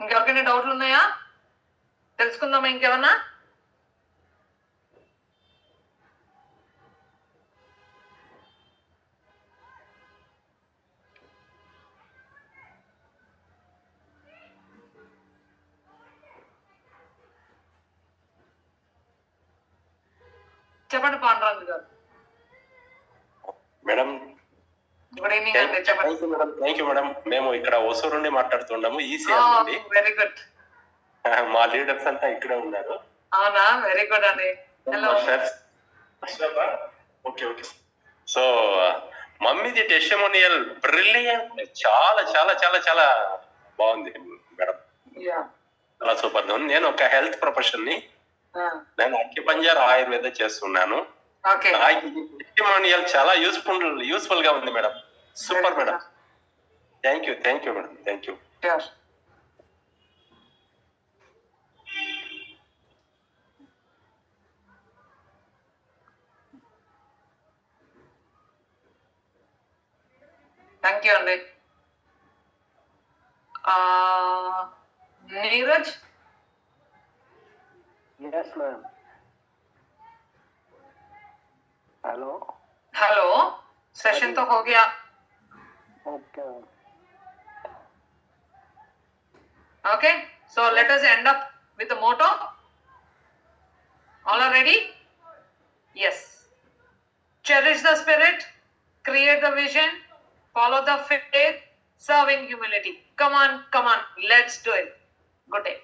ఇంకెవరికైనా డౌట్లు ఉన్నాయా? తెలుసుకుందామా ఇంకేమన్నా? చెప్పండి పాండురంగ గారు. మేడం గుడ్ ఈవినింగ్ అండి. చెప్పండి మేడం. Thank you madam. మేము ఇక్కడ ఒసూరు నుండి మాట్లాడుతున్నాము, ఈసీఆర్ నుండి. Very good. మా లీడర్స్ అంతా ఇక్కడే ఉన్నారు. అవునా? వెరీ గుడ్ అండి. హలో. Okay okay. సో మమ్మీది టెస్టిమోనియల్ బ్రిలియంట్, చాలా చాలా చాలా చాలా బాగుంది మేడం. చాలా సూపర్. నేను ఒక హెల్త్ ప్రొఫెషన్ ని, నేను అక్యుపంజర్ ఆయుర్వేద చేస్తున్నాను. టెస్టిమోనియల్ చాలా యూస్ఫుల్ గా ఉంది madam. Super madam. Thank you madam. Thank you. Thank you అండి. Neeraj. Yes, ma'am. Hello. Hello. Session तो हो गया. Okay. Okay. So let us end up with the motto. All are ready? Yes. Cherish the spirit. Create the vision. Follow the faith. Serve in humility. Come on. Let's do it. Good day.